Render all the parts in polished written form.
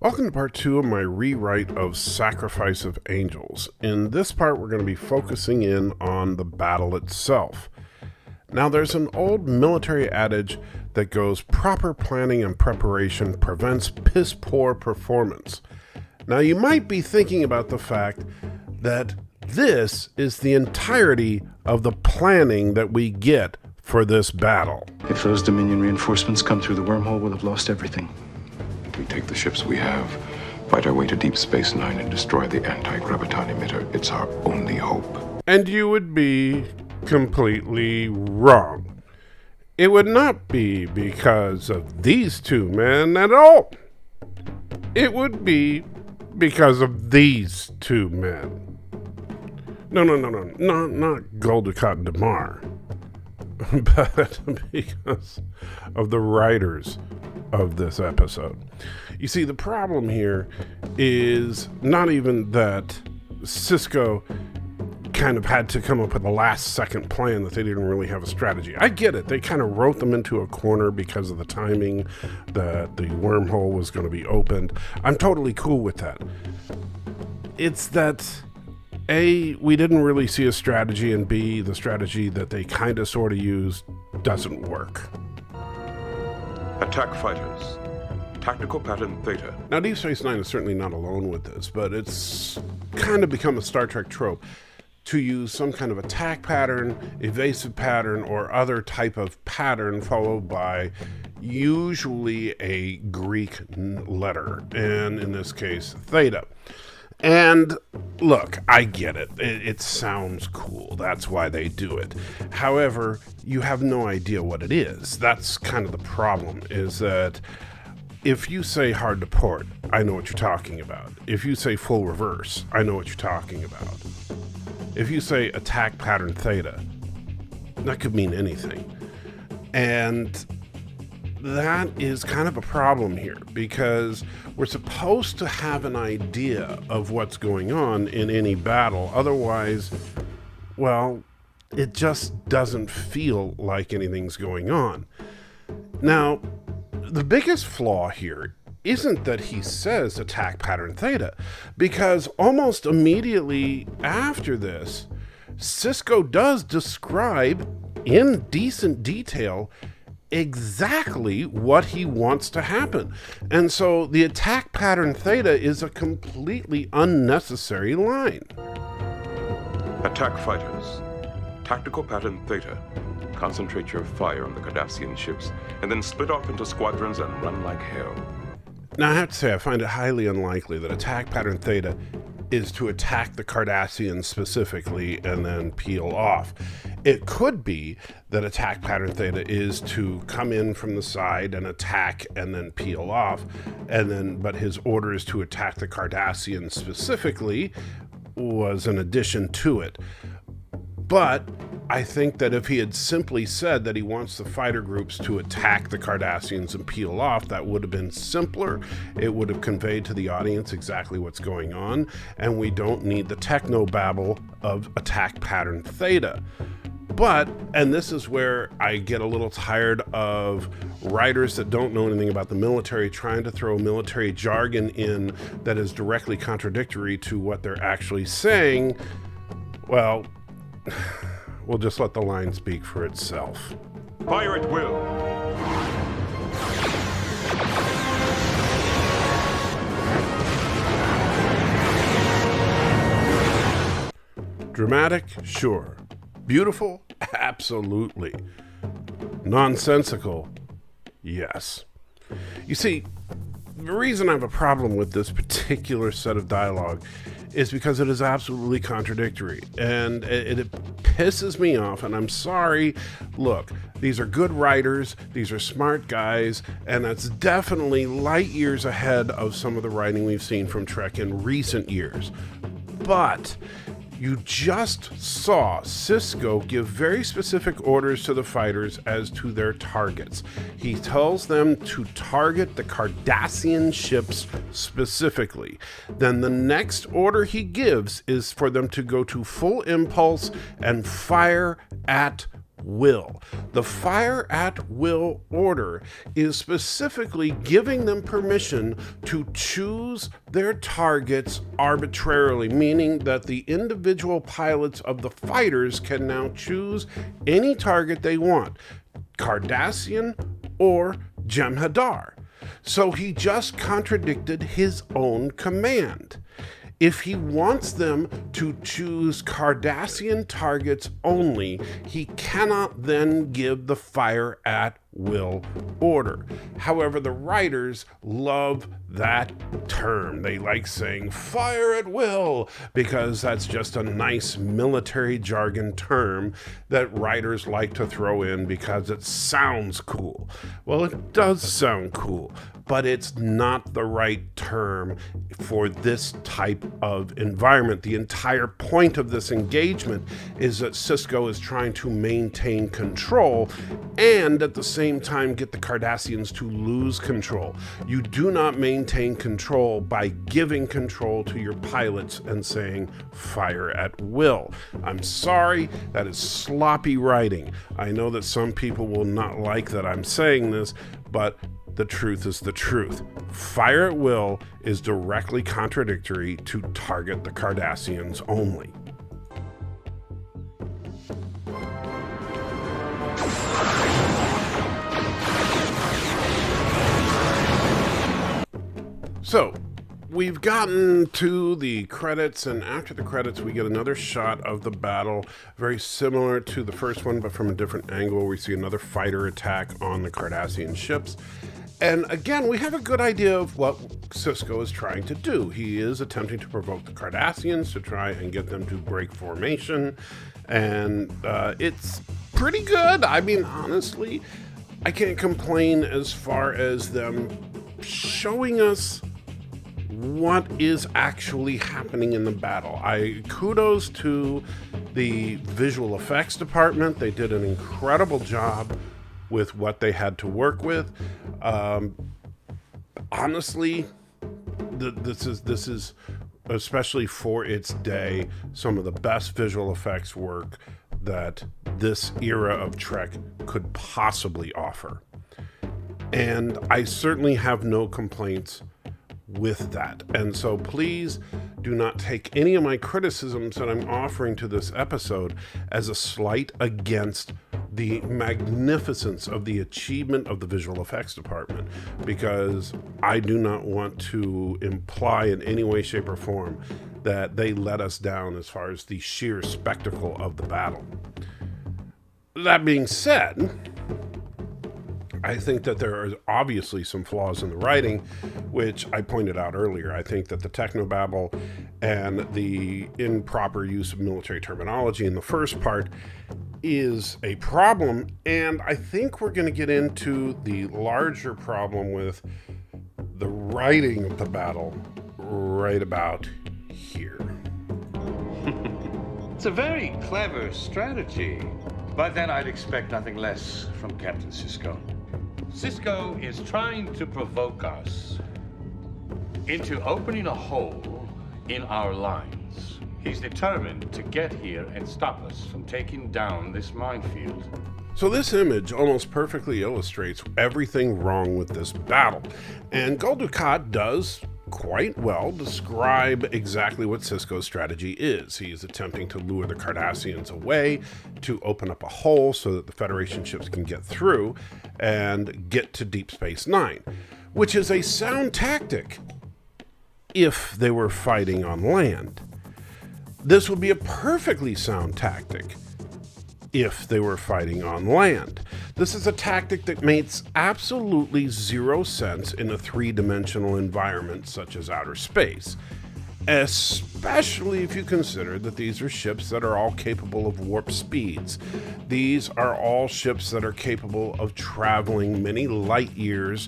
Welcome to part 2 of my rewrite of Sacrifice of Angels. In this part, we're going to be focusing in on the battle itself. Now, there's an old military adage that goes, proper planning and preparation prevents piss-poor performance. Now, you might be thinking about the fact that this is the entirety of the planning that we get for this battle. If those Dominion reinforcements come through the wormhole, we'll have lost everything. We take the ships we have, fight our way to Deep Space Nine, and destroy the anti-graviton emitter. It's our only hope. And you would be completely wrong. It would not be because of these two men at all. It would be because of these two men. No, not Gul Dukat and Damar, but because of the writers of this episode. You see, the problem here is not even that Sisko kind of had to come up with a last-second plan, that they didn't really have a strategy. I get it. They kind of wrote them into a corner because of the timing that the wormhole was going to be opened. I'm totally cool with that. It's that A, we didn't really see a strategy, and B, the strategy that they kind of sort of used doesn't work. Attack fighters. Tactical pattern Theta. Now, Deep Space Nine is certainly not alone with this, but it's kind of become a Star Trek trope to use some kind of attack pattern, evasive pattern, or other type of pattern followed by usually a Greek letter, and in this case, Theta. And look, I get it. It sounds cool. That's why they do it. However, you have no idea what it is. That's kind of the problem, is that if you say hard to port, I know what you're talking about. If you say full reverse, I know what you're talking about. If you say attack pattern Theta, that could mean anything. And that is kind of a problem here, because we're supposed to have an idea of what's going on in any battle. Otherwise, well, it just doesn't feel like anything's going on. Now, the biggest flaw here isn't that he says attack pattern Theta, because almost immediately after this, Sisko does describe in decent detail exactly what he wants to happen. And so the attack pattern Theta is a completely unnecessary line. Attack fighters. Tactical pattern Theta. Concentrate your fire on the Cardassian ships, and then split off into squadrons and run like hell. Now, I have to say, I find it highly unlikely that attack pattern Theta is to attack the Cardassians specifically and then peel off. It could be that attack pattern Theta is to come in from the side and attack and then peel off, but his order is to attack the Cardassians specifically was an addition to it. But I think that if he had simply said that he wants the fighter groups to attack the Cardassians and peel off, that would have been simpler. It would have conveyed to the audience exactly what's going on, and we don't need the techno-babble of attack pattern Theta. But, and this is where I get a little tired of writers that don't know anything about the military trying to throw military jargon in that is directly contradictory to what they're actually saying. Well, we'll just let the line speak for itself. Fire at will. Dramatic? Sure. Beautiful? Absolutely. Nonsensical? Yes. You see, the reason I have a problem with this particular set of dialogue is because it is absolutely contradictory, and it pisses me off, and I'm sorry. Look, these are good writers, these are smart guys, and that's definitely light years ahead of some of the writing we've seen from Trek in recent years. But you just saw Sisko give very specific orders to the fighters as to their targets. He tells them to target the Cardassian ships specifically. Then the next order he gives is for them to go to full impulse and fire at will. The fire at will order is specifically giving them permission to choose their targets arbitrarily, meaning that the individual pilots of the fighters can now choose any target they want, Cardassian or Jem'Hadar. So he just contradicted his own command. If he wants them to choose Cardassian targets only, he cannot then give the fire at will order. However, the writers love that term. They like saying fire at will because that's just a nice military jargon term that writers like to throw in because it sounds cool. Well, it does sound cool, but it's not the right term for this type of environment. The entire point of this engagement is that Sisko is trying to maintain control and at the same time get the Cardassians to lose control. You do not maintain control by giving control to your pilots and saying fire at will. I'm sorry, that is sloppy writing. I know that some people will not like that I'm saying this, but the truth is the truth. Fire at will is directly contradictory to target the Cardassians only. So, we've gotten to the credits, and after the credits we get another shot of the battle, very similar to the first one, but from a different angle. We see another fighter attack on the Cardassian ships. And again, we have a good idea of what Sisko is trying to do. He is attempting to provoke the Cardassians to try and get them to break formation. And it's pretty good. I mean, honestly, I can't complain as far as them showing us what is actually happening in the battle. Kudos to the visual effects department. They did an incredible job with what they had to work with. Honestly, this is especially for its day some of the best visual effects work that this era of Trek could possibly offer. And I certainly have no complaints with that. And so please do not take any of my criticisms that I'm offering to this episode as a slight against the magnificence of the achievement of the visual effects department, because I do not want to imply in any way, shape, or form that they let us down as far as the sheer spectacle of the battle. That being said, I think that there are obviously some flaws in the writing, which I pointed out earlier. I think that the technobabble and the improper use of military terminology in the first part is a problem, and I think we're going to get into the larger problem with the writing of the battle right about here. It's a very clever strategy, but then I'd expect nothing less from Captain Sisko. Sisko is trying to provoke us into opening a hole in our lines. He's determined to get here and stop us from taking down this minefield. So this image almost perfectly illustrates everything wrong with this battle. And Gul Dukat does quite well describe exactly what Sisko's strategy is. He is attempting to lure the Cardassians away, to open up a hole so that the Federation ships can get through and get to Deep Space Nine, which is a sound tactic if they were fighting on land. This would be a perfectly sound tactic if they were fighting on land. This is a tactic that makes absolutely zero sense in a three-dimensional environment such as outer space, especially if you consider that these are ships that are all capable of warp speeds. These are all ships that are capable of traveling many light years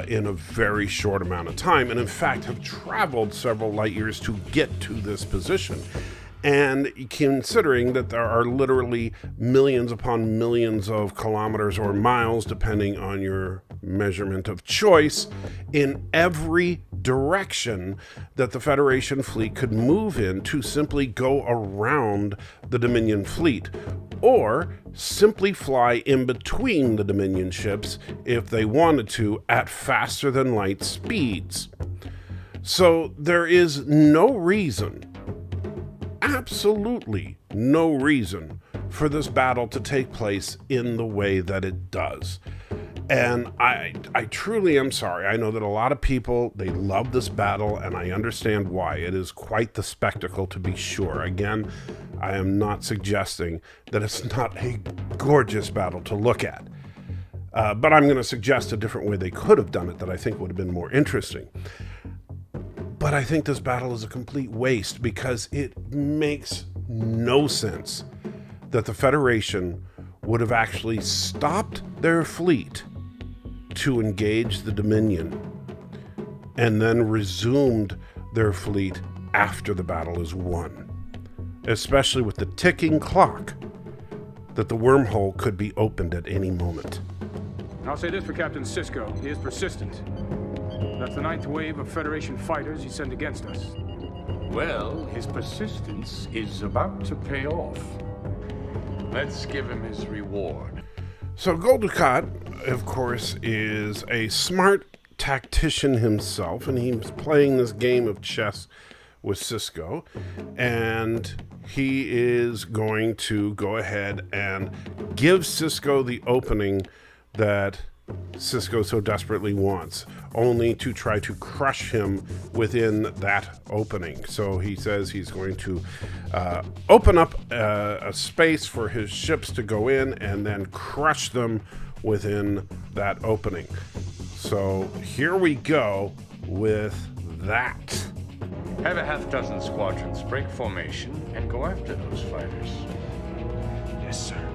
in a very short amount of time, and in fact have traveled several light years to get to this position. And considering that there are literally millions upon millions of kilometers or miles, depending on your measurement of choice, in every direction that the Federation fleet could move in to simply go around the Dominion fleet, or simply fly in between the Dominion ships if they wanted to at faster than light speeds. So there is no reason, absolutely no reason, for this battle to take place in the way that it does. And I truly am sorry. I know that a lot of people, they love this battle, and I understand why. It is quite the spectacle, to be sure. Again, I am not suggesting that it's not a gorgeous battle to look at. But I'm going to suggest a different way they could have done it that I think would have been more interesting. But I think this battle is a complete waste because it makes no sense that the Federation would have actually stopped their fleet to engage the Dominion and then resumed their fleet after the battle is won, especially with the ticking clock that the wormhole could be opened at any moment. And I'll say this for Captain Sisko, he is persistent. That's the 9th wave of Federation fighters he sent against us. Well, his persistence is about to pay off. Let's give him his reward. So Gul Dukat, of course, is a smart tactician himself, and he's playing this game of chess with Sisko, and he is going to go ahead and give Sisko the opening that Sisko so desperately wants, only to try to crush him within that opening. So he says he's going to open up a space for his ships to go in and then crush them within that opening. So here we go with that. Have a half dozen squadrons break formation and go after those fighters. Yes, sir.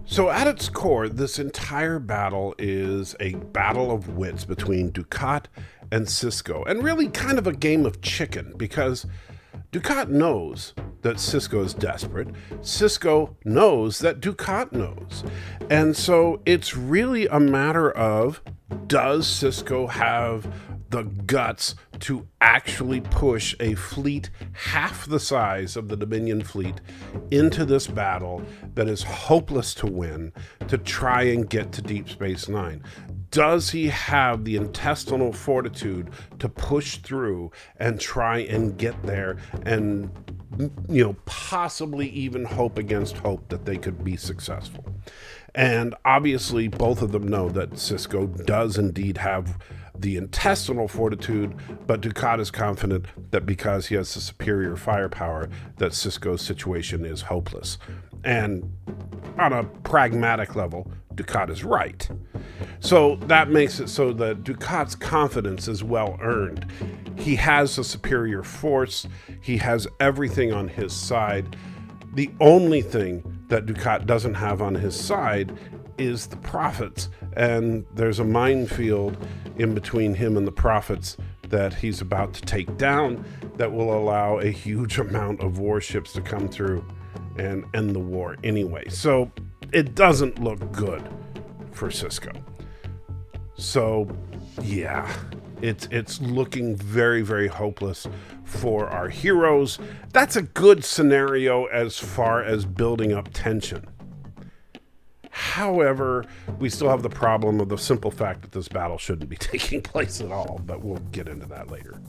So at its core, this entire battle is a battle of wits between Dukat and Sisko, and really kind of a game of chicken, because Dukat knows that Sisko is desperate. Sisko knows that Dukat knows. And so it's really a matter of, does Sisko have the guts to actually push a fleet half the size of the Dominion fleet into this battle that is hopeless to win to try and get to Deep Space Nine? Does he have the intestinal fortitude to push through and try and get there and, possibly even hope against hope that they could be successful? And obviously both of them know that Sisko does indeed have the intestinal fortitude, but Dukat is confident that because he has the superior firepower, that Sisko's situation is hopeless. And on a pragmatic level, Dukat is right. So that makes it so that Dukat's confidence is well earned. He has a superior force. He has everything on his side. The only thing that Dukat doesn't have on his side is the Prophets, and there's a minefield in between him and the Prophets that he's about to take down that will allow a huge amount of warships to come through and end the war anyway. So it doesn't look good for Sisko. So yeah, it's looking very, very hopeless for our heroes. That's a good scenario as far as building up tension. However, we still have the problem of the simple fact that this battle shouldn't be taking place at all, but we'll get into that later.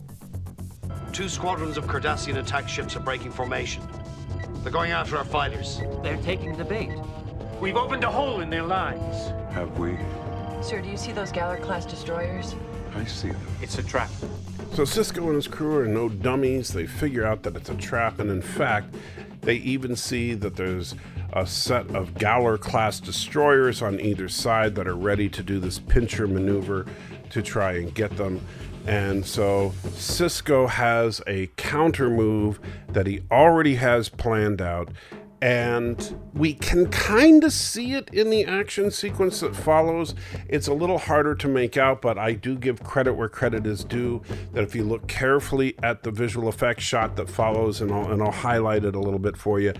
2 squadrons of Cardassian attack ships are breaking formation. They're going after our fighters. They're taking the bait. We've opened a hole in their lines. Have we? Sir, do you see those Galler-class destroyers? I see them. It's a trap. So Sisko and his crew are no dummies. They figure out that it's a trap, and in fact, they even see that there's a set of Galler-class destroyers on either side that are ready to do this pincher maneuver to try and get them. And so Sisko has a counter move that he already has planned out, And we can kind of see it in the action sequence that follows. It's a little harder to make out, but I do give credit where credit is due, that if you look carefully at the visual effects shot that follows, and I'll highlight it a little bit for you,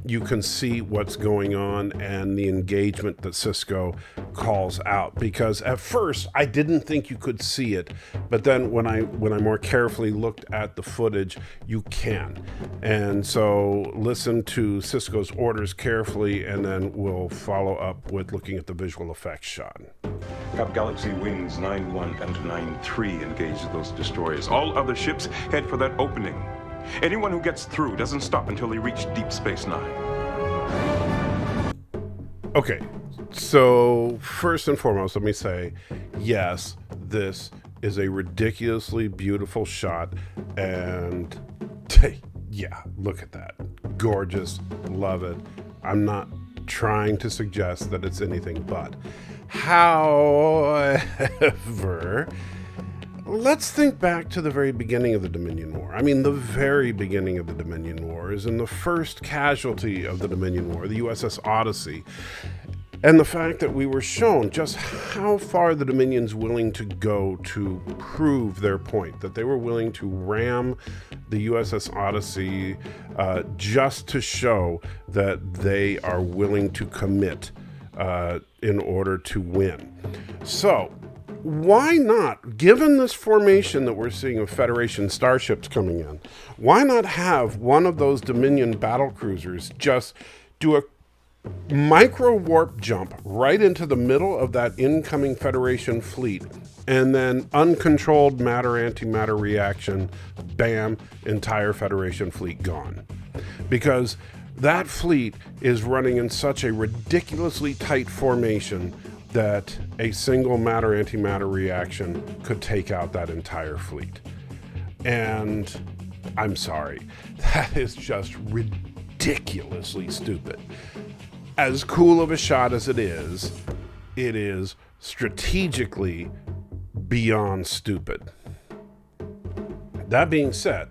you can see what's going on and the engagement that Cisco calls out. Because at first I didn't think you could see it, but then when I more carefully looked at the footage, you can. And so listen to Cisco's orders carefully, and then we'll follow up with looking at the visual effects shot. Have Galaxy Wings 9-1 and 9-3 engage those destroyers. All other ships head for that opening. Anyone who gets through doesn't stop until they reach Deep Space Nine. Okay, so first and foremost, let me say, yes, this is a ridiculously beautiful shot, and yeah, look at that. Gorgeous, love it. I'm not trying to suggest that it's anything but. However, let's think back to the very beginning of the Dominion War. I mean, the very beginning of the Dominion War is in the first casualty of the Dominion War, the USS Odyssey. And the fact that we were shown just how far the Dominion's willing to go to prove their point, that they were willing to ram the USS Odyssey just to show that they are willing to commit in order to win. So, why not, given this formation that we're seeing of Federation starships coming in, why not have one of those Dominion battlecruisers just do a micro warp jump right into the middle of that incoming Federation fleet, and then uncontrolled matter-antimatter reaction, bam, entire Federation fleet gone. Because that fleet is running in such a ridiculously tight formation that a single matter-antimatter reaction could take out that entire fleet. And I'm sorry, that is just ridiculously stupid. As cool of a shot as it is strategically beyond stupid. That being said,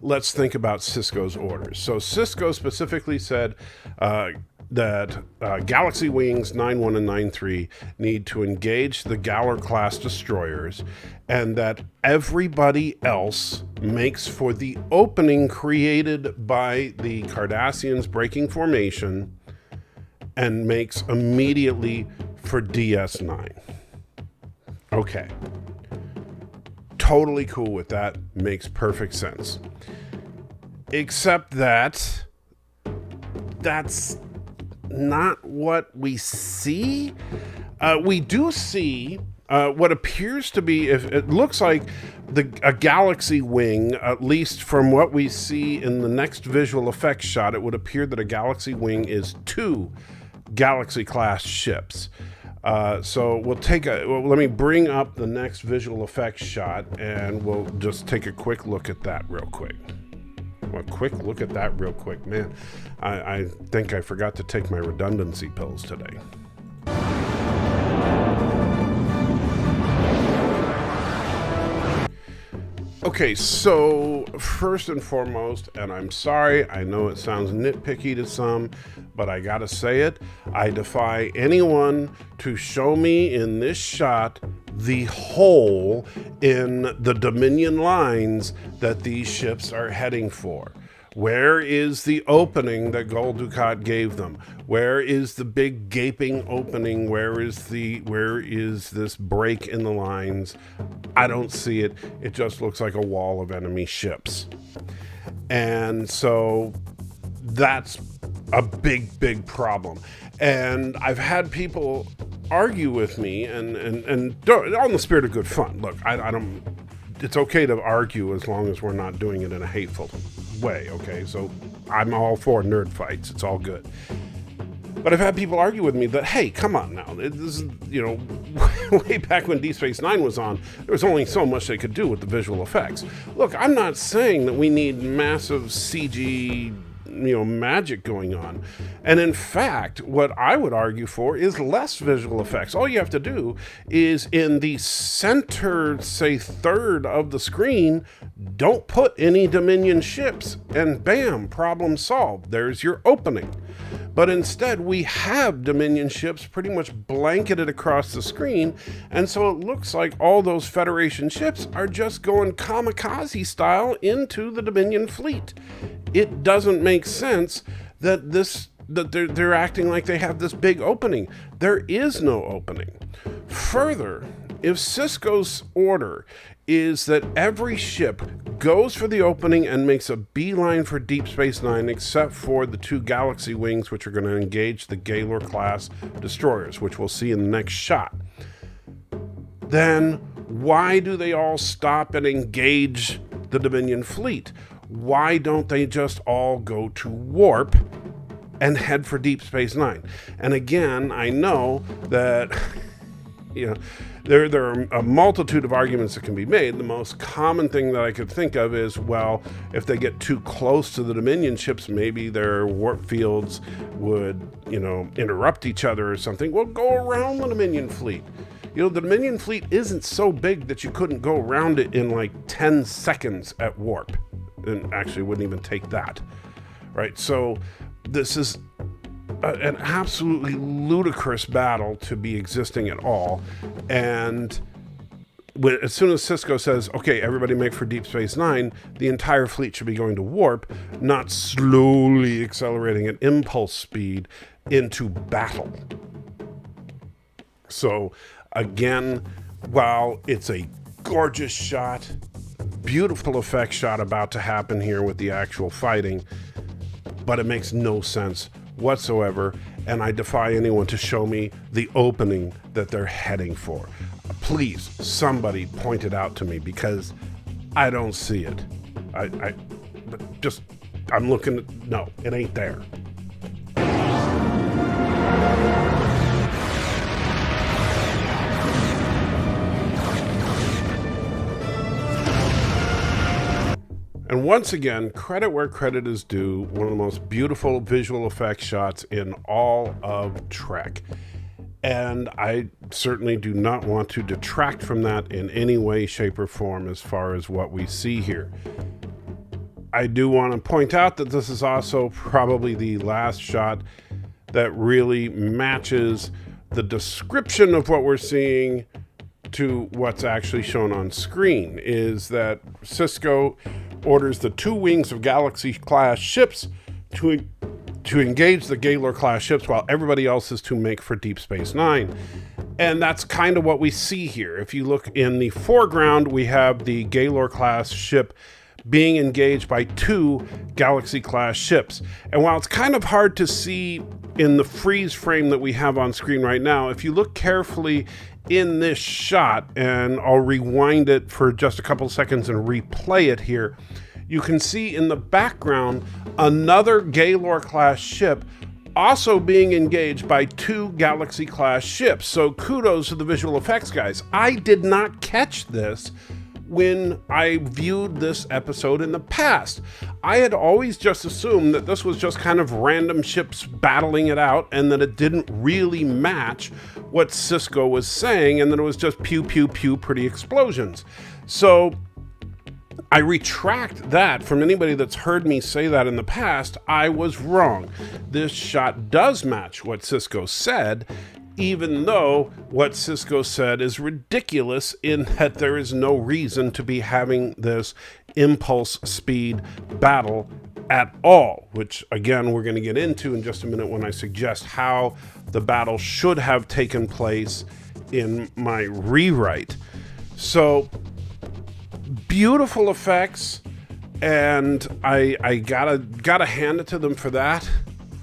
let's think about Cisco's orders. So Cisco specifically said that Galaxy Wings 9-1 and 9-3 need to engage the Galler-class destroyers, and that everybody else makes for the opening created by the Cardassians breaking formation and makes immediately for DS9. Okay. Totally cool with that. Makes perfect sense. Except that that's not what we see. We do see what appears to be, if it looks like a Galaxy Wing, at least from what we see in the next visual effects shot, it would appear that a Galaxy Wing is 2 Galaxy-class ships. So let me bring up the next visual effects shot, and we'll just take a quick look at that real quick. Man, I think I forgot to take my redundancy pills today. Okay, so first and foremost, and I'm sorry, I know it sounds nitpicky to some, but I gotta say it, I defy anyone to show me in this shot the hole in the Dominion lines that these ships are heading for. Where is the opening that Gul Dukat gave them? Where is the big gaping opening? Where is this break in the lines? I don't see it. It just looks like a wall of enemy ships. And so that's a big problem. And I've had people argue with me and on the spirit of good fun. Look, I don't, it's okay to argue as long as we're not doing it in a hateful way, okay? So I'm all for nerd fights. It's all good. But I've had people argue with me that, hey, come on now. This is, way back when Deep Space Nine was on, there was only so much they could do with the visual effects. Look, I'm not saying that we need massive CG magic going on. And in fact, what I would argue for is less visual effects. All you have to do is in the center, say, third of the screen, don't put any Dominion ships, and bam, problem solved. There's your opening. But instead, we have Dominion ships pretty much blanketed across the screen, and so it looks like all those Federation ships are just going kamikaze style into the Dominion fleet. It doesn't make sense that they're acting like they have this big opening. There is no opening. Further, if Sisko's order is that every ship goes for the opening and makes a beeline for Deep Space Nine, except for the 2 Galaxy Wings, which are going to engage the Gaylord-class destroyers, which we'll see in the next shot, then why do they all stop and engage the Dominion fleet? Why don't they just all go to warp and head for Deep Space Nine? And again, I know that there are a multitude of arguments that can be made. The most common thing that I could think of is, well, if they get too close to the Dominion ships, maybe their warp fields would, interrupt each other or something. Well, go around the Dominion fleet. The Dominion fleet isn't so big that you couldn't go around it in like 10 seconds at warp. And actually wouldn't even take that, right? So this is an absolutely ludicrous battle to be existing at all. And as soon as Sisko says, okay, everybody make for Deep Space Nine, the entire fleet should be going to warp, not slowly accelerating at impulse speed into battle. So again, while it's a gorgeous shot, beautiful effect shot about to happen here with the actual fighting, but it makes no sense whatsoever, and I defy anyone to show me the opening that they're heading for. Please, somebody point it out to me, because I don't see it. I'm looking, no, it ain't there. And once again, credit where credit is due, one of the most beautiful visual effects shots in all of Trek. And I certainly do not want to detract from that in any way, shape, or form as far as what we see here. I do want to point out that this is also probably the last shot that really matches the description of what we're seeing to what's actually shown on screen, is that Sisko orders the 2 wings of Galaxy-class ships to engage the Gaylord-class ships, while everybody else is to make for Deep Space Nine. And that's kind of what we see here. If you look in the foreground, we have the Gaylord-class ship being engaged by 2 Galaxy-class ships. And while it's kind of hard to see in the freeze frame that we have on screen right now, if you look carefully in this shot, and I'll rewind it for just a couple seconds and replay it here, you can see in the background another Gaylord-class ship also being engaged by 2 Galaxy-class ships. So kudos to the visual effects guys. I did not catch this when I viewed this episode in the past. I had always just assumed that this was just kind of random ships battling it out, and that it didn't really match what Sisko was saying, and that it was just pew, pew, pew, pretty explosions. So I retract that from anybody that's heard me say that in the past. I was wrong. This shot does match what Sisko said, even though what Sisko said is ridiculous in that there is no reason to be having this impulse speed battle at all, which again we're going to get into in just a minute when I suggest how the battle should have taken place in my rewrite. So beautiful effects, and I gotta hand it to them for that,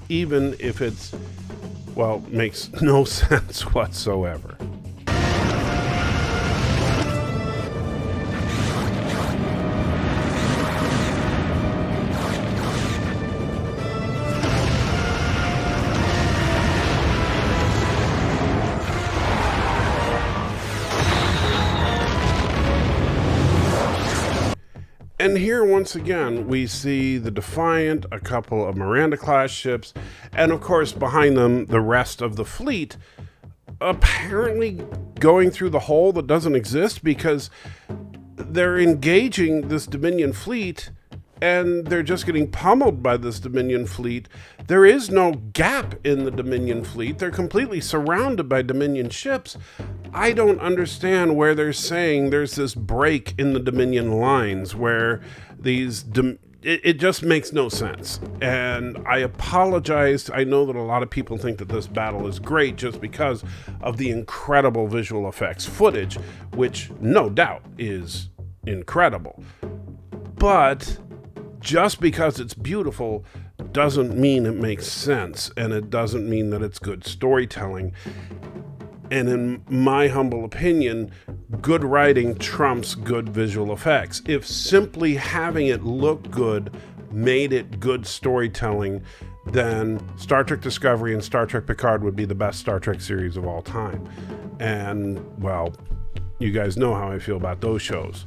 even if it's, well, makes no sense whatsoever. And here, once again, we see the Defiant, a couple of Miranda-class ships, and of course, behind them, the rest of the fleet, apparently going through the hole that doesn't exist because they're engaging this Dominion fleet and they're just getting pummeled by this Dominion fleet. There is no gap in the Dominion fleet. They're completely surrounded by Dominion ships. I don't understand where they're saying there's this break in the Dominion lines where it just makes no sense. And I apologize. I know that a lot of people think that this battle is great just because of the incredible visual effects footage, which no doubt is incredible. But just because it's beautiful doesn't mean it makes sense, and it doesn't mean that it's good storytelling. And in my humble opinion, good writing trumps good visual effects. If simply having it look good made it good storytelling, then Star Trek Discovery and Star Trek Picard would be the best Star Trek series of all time. And, well, you guys know how I feel about those shows.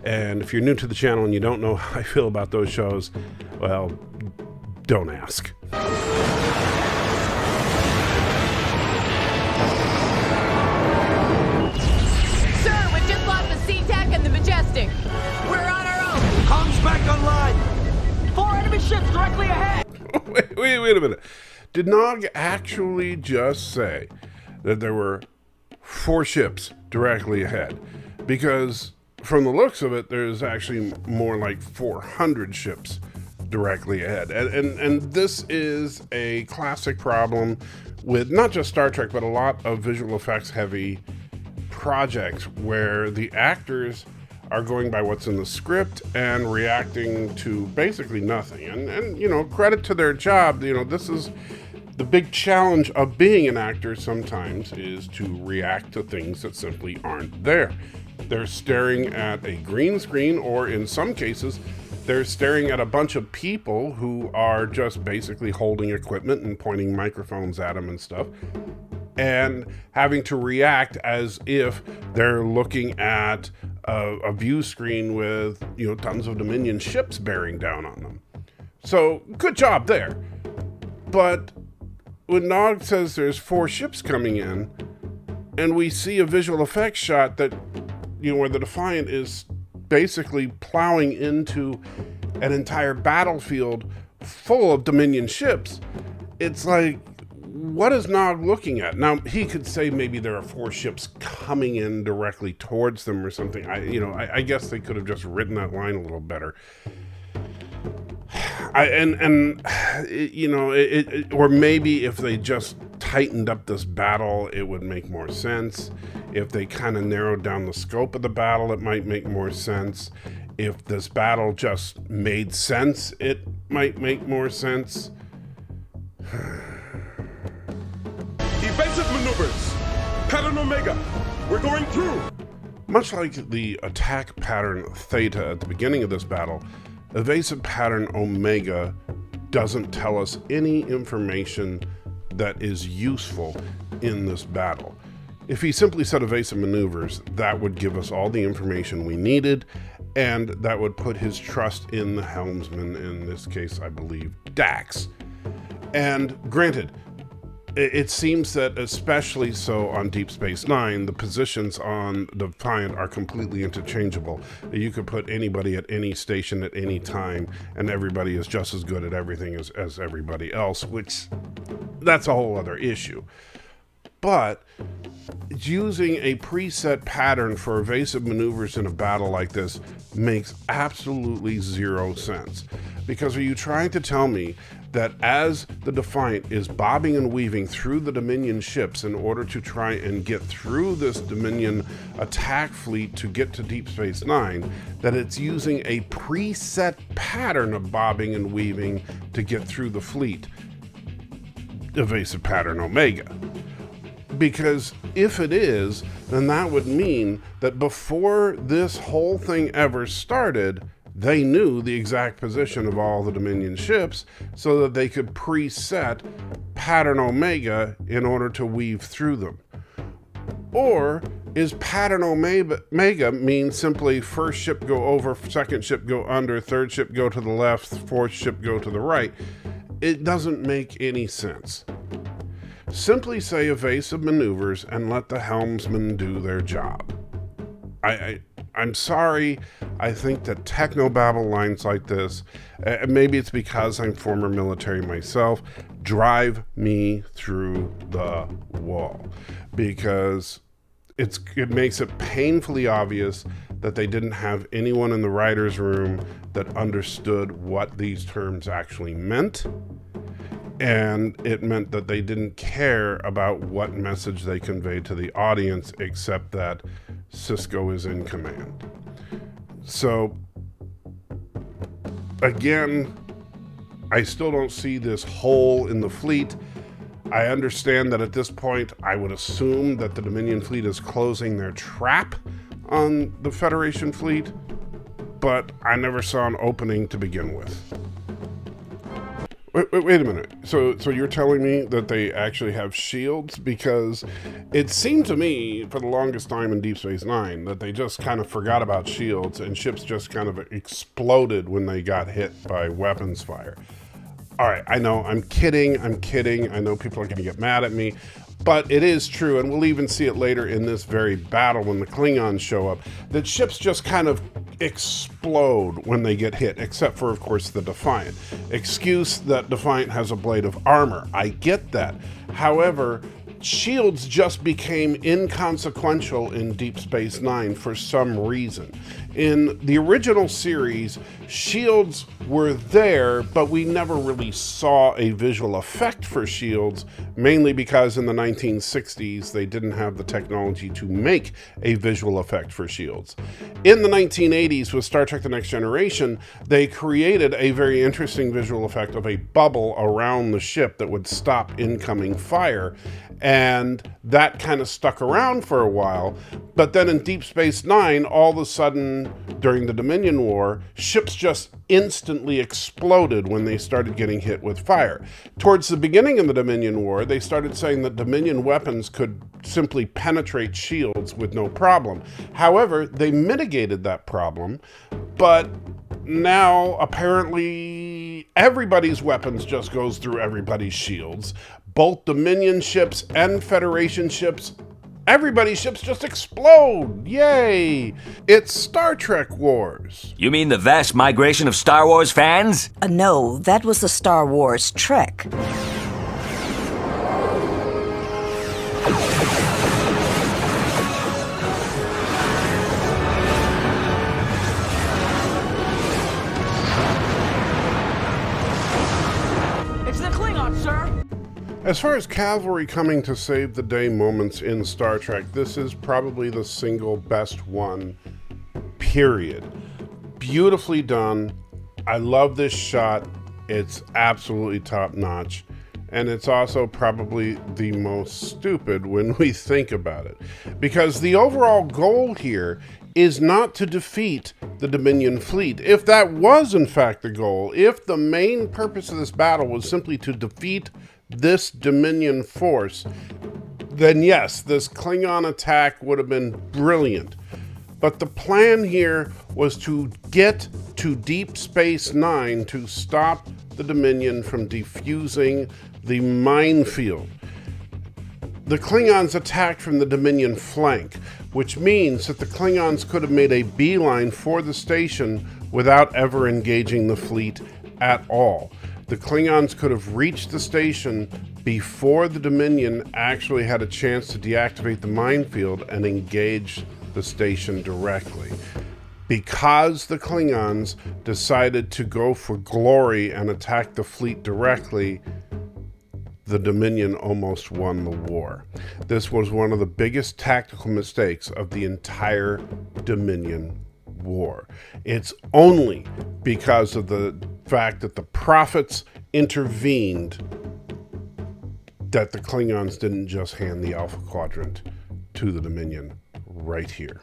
And if you're new to the channel and you don't know how I feel about those shows, well, don't ask. Sir, we've just lost the SeaTac and the Majestic. We're on our own. Comms back online. 4 enemy ships directly ahead. Wait a minute. Did Nog actually just say that there were 4 ships directly ahead? Because from the looks of it, there's actually more like 400 ships directly ahead. And this is a classic problem with not just Star Trek, but a lot of visual effects heavy projects where the actors are going by what's in the script and reacting to basically nothing. And you know, credit to their job. You know, this is the big challenge of being an actor sometimes, is to react to things that simply aren't there. They're staring at a green screen, or in some cases, they're staring at a bunch of people who are just basically holding equipment and pointing microphones at them and stuff, and having to react as if they're looking at a view screen with, you know, tons of Dominion ships bearing down on them. So, good job there. But when Nog says there's 4 ships coming in, and we see a visual effects shot that, you know, where the Defiant is basically plowing into an entire battlefield full of Dominion ships, it's like, what is Nog looking at? Now, he could say maybe there are 4 ships coming in directly towards them or something. I guess they could have just written that line a little better. Or maybe if they just tightened up this battle, it would make more sense. If they kind of narrowed down the scope of the battle, it might make more sense. If this battle just made sense, it might make more sense. Evasive maneuvers. Pattern Omega. We're going through. Much like the attack pattern Theta at the beginning of this battle, evasive pattern Omega doesn't tell us any information that is useful in this battle. If he simply said evasive maneuvers, that would give us all the information we needed, and that would put his trust in the helmsman, in this case, I believe, Dax. And granted, it seems that especially so on Deep Space Nine, the positions on Defiant are completely interchangeable. You could put anybody at any station at any time, and everybody is just as good at everything as everybody else, which that's a whole other issue. But using a preset pattern for evasive maneuvers in a battle like this makes absolutely zero sense. Because are you trying to tell me that as the Defiant is bobbing and weaving through the Dominion ships in order to try and get through this Dominion attack fleet to get to Deep Space Nine, that it's using a preset pattern of bobbing and weaving to get through the fleet? Evasive pattern Omega. Because if it is, then that would mean that before this whole thing ever started, they knew the exact position of all the Dominion ships so that they could preset pattern Omega in order to weave through them. Or is pattern omega mean simply first ship go over, second ship go under, third ship go to the left, fourth ship go to the right? It doesn't make any sense. Simply say evasive maneuvers and let the helmsman do their job. I'm sorry, I think that technobabble lines like this, maybe it's because I'm former military myself, drive me through the wall. Because it makes it painfully obvious that they didn't have anyone in the writer's room that understood what these terms actually meant. And it meant that they didn't care about what message they conveyed to the audience, except that Sisko is in command. So, again, I still don't see this hole in the fleet. I understand that at this point, I would assume that the Dominion fleet is closing their trap on the Federation fleet, but I never saw an opening to begin with. Wait a minute. So you're telling me that they actually have shields? Because it seemed to me for the longest time in Deep Space Nine that they just kind of forgot about shields and ships just kind of exploded when they got hit by weapons fire. All right, I know, I'm kidding. I know people are going to get mad at me, but it is true, and we'll even see it later in this very battle when the Klingons show up, that ships just kind of explode when they get hit, except for, of course, the Defiant. Excuse that Defiant has a blade of armor. I get that. However, shields just became inconsequential in Deep Space Nine for some reason. In the original series, shields were there, but we never really saw a visual effect for shields, mainly because in the 1960s, they didn't have the technology to make a visual effect for shields. In the 1980s, with Star Trek The Next Generation, they created a very interesting visual effect of a bubble around the ship that would stop incoming fire. And that kind of stuck around for a while. But then in Deep Space Nine, all of a sudden, during the Dominion War, ships just instantly exploded when they started getting hit with fire. Towards the beginning of the Dominion War, they started saying that Dominion weapons could simply penetrate shields with no problem. However, they mitigated that problem, but now apparently everybody's weapons just goes through everybody's shields. Both Dominion ships and Federation ships, everybody's ships just explode. Yay! It's Star Trek Wars. You mean the vast migration of Star Wars fans? No, that was the Star Wars Trek. It's the Klingons, sir! As far as cavalry coming to save the day moments in Star Trek, this is probably the single best one, period. Beautifully done. I love this shot. It's absolutely top notch. And it's also probably the most stupid when we think about it. Because the overall goal here is not to defeat the Dominion fleet. If that was in fact the goal, if the main purpose of this battle was simply to defeat this Dominion force, then yes, this Klingon attack would have been brilliant. But the plan here was to get to Deep Space Nine to stop the Dominion from defusing the minefield. The Klingons attacked from the Dominion flank, which means that the Klingons could have made a beeline for the station without ever engaging the fleet at all. The Klingons could have reached the station before the Dominion actually had a chance to deactivate the minefield and engage the station directly. Because the Klingons decided to go for glory and attack the fleet directly, the Dominion almost won the war. This was one of the biggest tactical mistakes of the entire Dominion War. It's only because of the fact that the prophets intervened that the Klingons didn't just hand the Alpha Quadrant to the Dominion right here.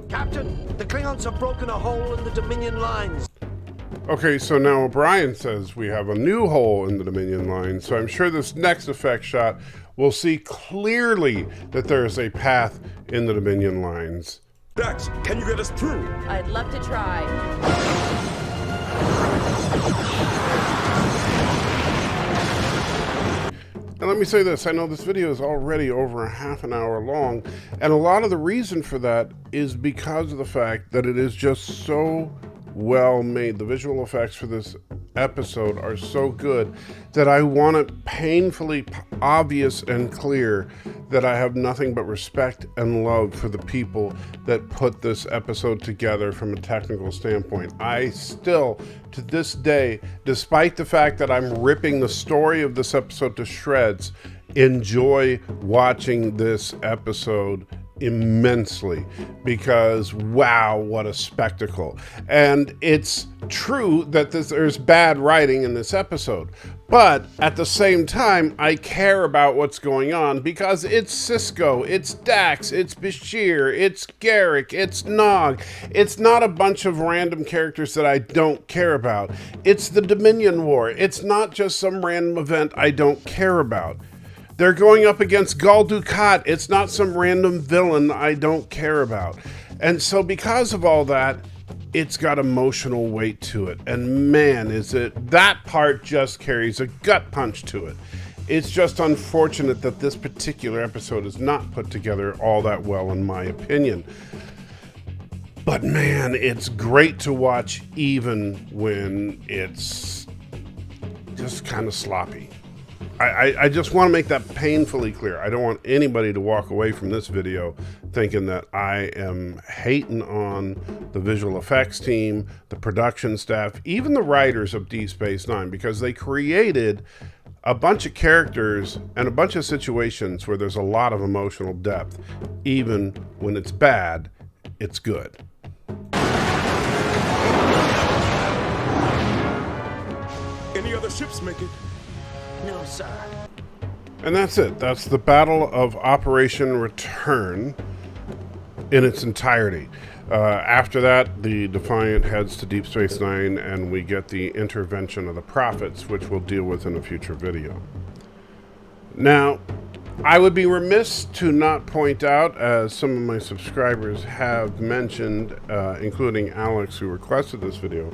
Captain, the Klingons have broken a hole in the Dominion lines. Okay, so now O'Brien says we have a new hole in the Dominion line, so I'm sure this next effect shot will see clearly that there is a path in the Dominion lines. Dax, can you get us through? I'd love to try. And let me say this, I know this video is already over a half an hour long, and a lot of the reason for that is because of the fact that it is just so well made. The visual effects for this episode are so good that I want it painfully obvious and clear that I have nothing but respect and love for the people that put this episode together from a technical standpoint. I still, to this day, despite the fact that I'm ripping the story of this episode to shreds, enjoy watching this episode immensely, because wow, what a spectacle. And it's true that there's bad writing in this episode, but at the same time I care about what's going on because it's Cisco, it's Dax, it's Bashir, it's Garrick, it's Nog. It's not a bunch of random characters that I don't care about. It's the Dominion War. It's not just some random event I don't care about. They're going up against Gul Dukat. It's not some random villain I don't care about. And so because of all that, it's got emotional weight to it. And man, that part just carries a gut punch to it. It's just unfortunate that this particular episode is not put together all that well, in my opinion. But man, it's great to watch even when it's just kind of sloppy. I just want to make that painfully clear. I don't want anybody to walk away from this video thinking that I am hating on the visual effects team, the production staff, even the writers of Deep Space Nine, because they created a bunch of characters and a bunch of situations where there's a lot of emotional depth. Even when it's bad, it's good. Any other ships make it? No, sir. And that's it. That's the Battle of Operation Return in its entirety. After that, the Defiant heads to Deep Space Nine, and we get the intervention of the Prophets, which we'll deal with in a future video. Now, I would be remiss to not point out, as some of my subscribers have mentioned, including Alex, who requested this video,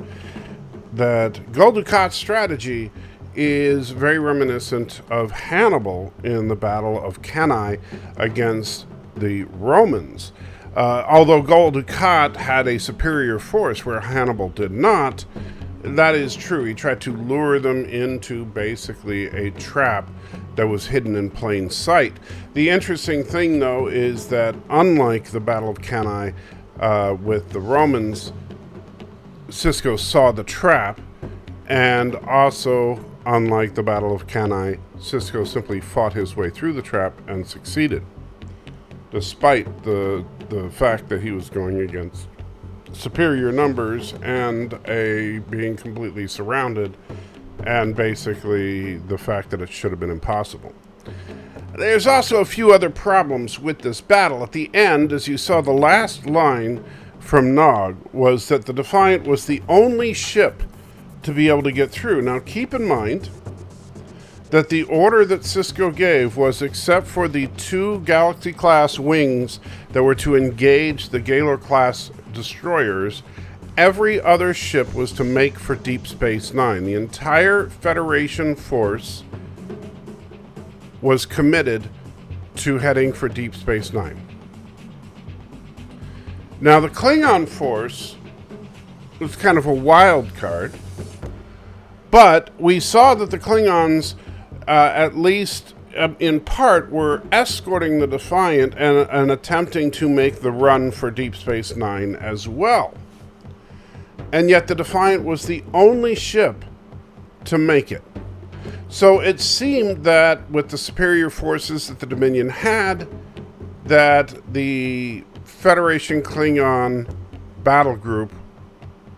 that Gul Dukat's strategy is very reminiscent of Hannibal in the Battle of Cannae against the Romans. Although Gul Dukat had a superior force where Hannibal did not, that is true. He tried to lure them into basically a trap that was hidden in plain sight. The interesting thing, though, is that unlike the Battle of Cannae with the Romans, Cisco saw the trap, and also, unlike the Battle of Cannae, Cisco simply fought his way through the trap and succeeded, despite the fact that he was going against superior numbers and being completely surrounded, and basically the fact that it should have been impossible. There's also a few other problems with this battle. At the end, as you saw, the last line from Nog was that the Defiant was the only ship to be able to get through. Now keep in mind that the order that Cisco gave was, except for the 2 Galaxy-class wings that were to engage the Gaylor-class destroyers, every other ship was to make for Deep Space Nine. The entire Federation force was committed to heading for Deep Space Nine. Now the Klingon force was kind of a wild card, but we saw that the Klingons, at least in part, were escorting the Defiant and attempting to make the run for Deep Space Nine as well. And yet the Defiant was the only ship to make it. So it seemed that with the superior forces that the Dominion had, that the Federation Klingon battle group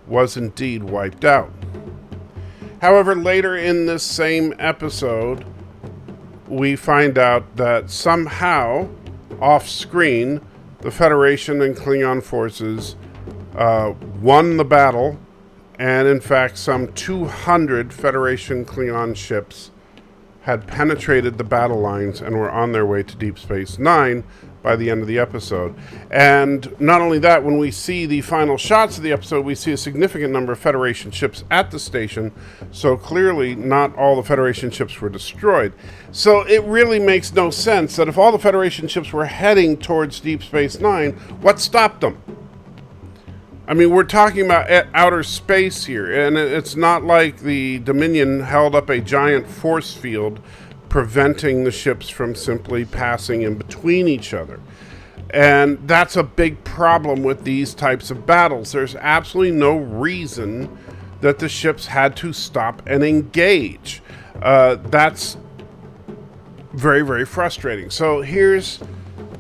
was indeed wiped out. However, later in this same episode, we find out that somehow, off-screen, the Federation and Klingon forces won the battle And in fact, some 200 Federation Klingon ships had penetrated the battle lines and were on their way to Deep Space Nine by the end of the episode. And not only that, when we see the final shots of the episode, we see a significant number of Federation ships at the station, so clearly not all the Federation ships were destroyed. So it really makes no sense that if all the Federation ships were heading towards Deep Space Nine, what stopped them? I mean, we're talking about outer space here, and it's not like the Dominion held up a giant force field preventing the ships from simply passing in between each other. And that's a big problem with these types of battles. There's absolutely no reason that the ships had to stop and engage. That's very, very frustrating. So here's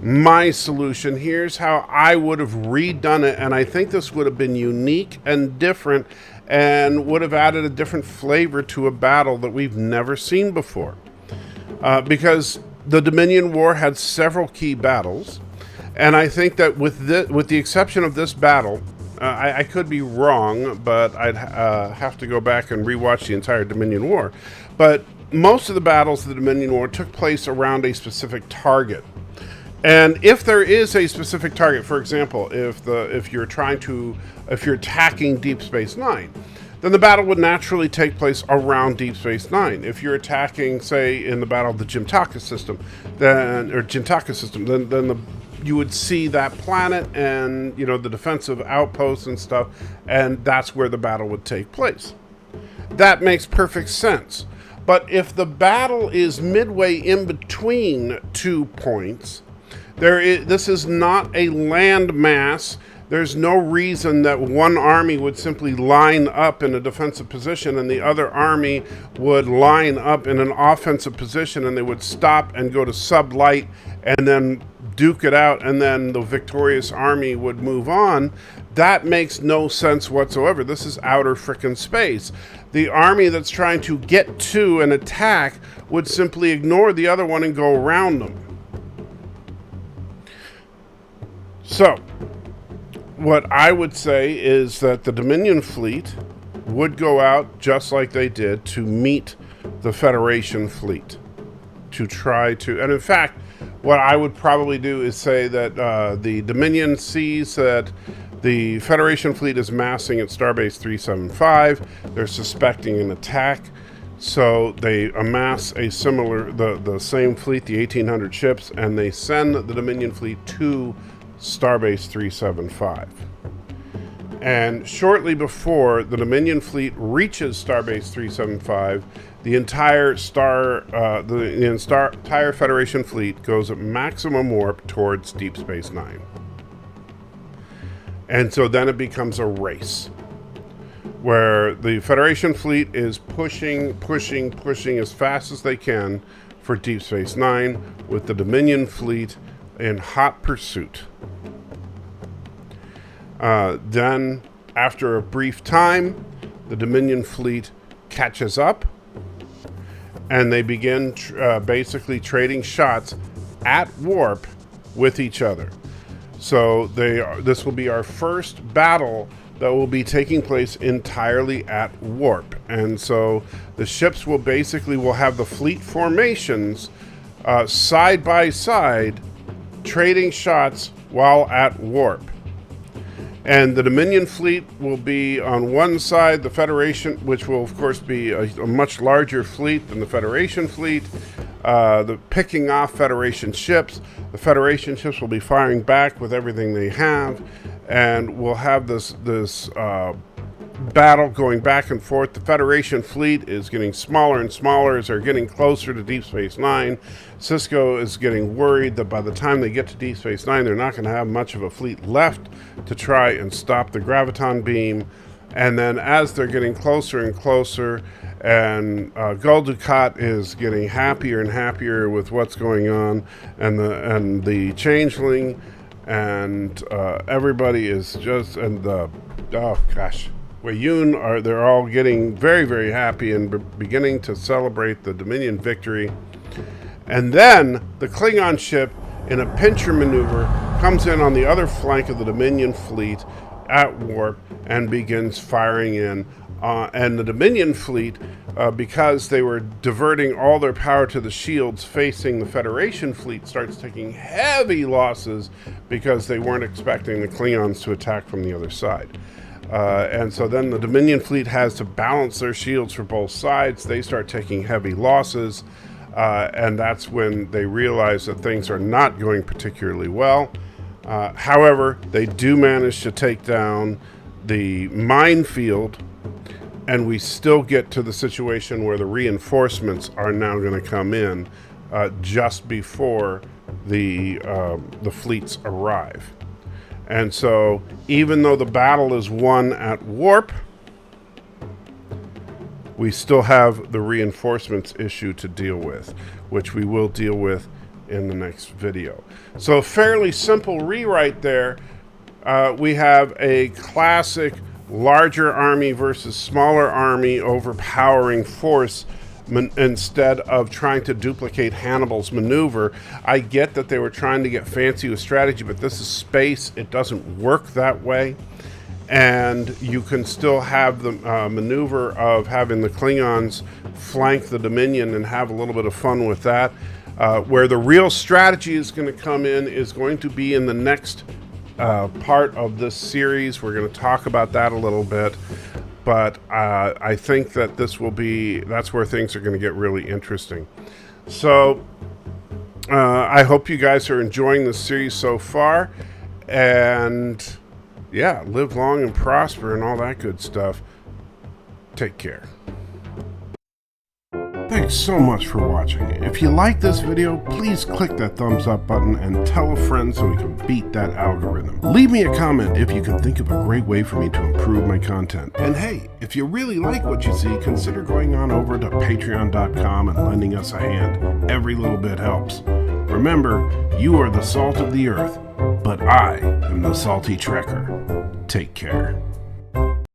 my solution. Here's how I would have redone it, and I think this would have been unique and different and would have added a different flavor to a battle that we've never seen before. Because the Dominion War had several key battles, and I think that with the exception of this battle, I could be wrong, but I'd have to go back and rewatch the entire Dominion War, but most of the battles of the Dominion War took place around a specific target. And if there is a specific target, for example, if you're attacking Deep Space Nine, then the battle would naturally take place around Deep Space Nine. If you're attacking, say, in the battle of the Jintaka system, then you would see that planet and, you know, the defensive outposts and stuff, and that's where the battle would take place. That makes perfect sense. But if the battle is midway in between 2 points, this is not a land mass. There's no reason that one army would simply line up in a defensive position and the other army would line up in an offensive position, and they would stop and go to sublight and then duke it out, and then the victorious army would move on. That makes no sense whatsoever. This is outer frickin' space. The army that's trying to get to an attack would simply ignore the other one and go around them. So, what I would say is that the Dominion fleet would go out just like they did to meet the Federation fleet, to try to, and in fact, what I would probably do is say that the Dominion sees that the Federation fleet is massing at Starbase 375. They're suspecting an attack, so they amass the same fleet, the 1,800 ships, and they send the Dominion fleet to Starbase 375. And shortly before the Dominion fleet reaches Starbase 375, the entire entire Federation fleet goes at maximum warp towards Deep Space Nine. And so then it becomes a race where the Federation fleet is pushing as fast as they can for Deep Space Nine, with the Dominion fleet in hot pursuit. Then, after a brief time, the Dominion fleet catches up, and they begin basically trading shots at warp with each other. So this will be our first battle that will be taking place entirely at warp. And so the ships will have the fleet formations side by side, trading shots while at warp. And the Dominion fleet will be on one side, the Federation, which will of course be a much larger fleet than the Federation fleet, picking off Federation ships. The Federation ships will be firing back with everything they have, and we'll have this battle going back and forth. The Federation fleet is getting smaller and smaller as they're getting closer to Deep Space Nine. Cisco is getting worried that by the time they get to Deep Space Nine, they're not going to have much of a fleet left to try and stop the graviton beam. And then as they're getting closer and closer, and Gul Dukat is getting happier and happier with what's going on, and the Changeling, and everybody is just, and the, oh gosh, Wayun, they're all getting very, very happy and beginning to celebrate the Dominion victory. And then the Klingon ship, in a pincher maneuver, comes in on the other flank of the Dominion fleet at warp and begins firing in. And the Dominion fleet, because they were diverting all their power to the shields facing the Federation fleet, starts taking heavy losses because they weren't expecting the Klingons to attack from the other side. And so then the Dominion fleet has to balance their shields for both sides. They start taking heavy losses, and that's when they realize that things are not going particularly well. However, they do manage to take down the minefield, and we still get to the situation where the reinforcements are now going to come in just before the fleets arrive. And so, even though the battle is won at warp, we still have the reinforcements issue to deal with, which we will deal with in the next video. So, fairly simple rewrite there. We have a classic larger army versus smaller army overpowering force instead of trying to duplicate Hannibal's maneuver. I get that they were trying to get fancy with strategy, but this is space. It doesn't work that way. And you can still have the maneuver of having the Klingons flank the Dominion and have a little bit of fun with that. Where the real strategy is going to come in is going to be in the next part of this series. We're going to talk about that a little bit, but I think that that's where things are going to get really interesting. So I hope you guys are enjoying this series so far, and yeah, live long and prosper and all that good stuff. Take care. Thanks so much for watching. If you like this video, please click that thumbs up button and tell a friend so we can beat that algorithm. Leave me a comment if you can think of a great way for me to improve my content. And hey, if you really like what you see, consider going on over to patreon.com and lending us a hand. Every little bit helps. Remember, you are the salt of the earth, but I am the salty trekker. Take care.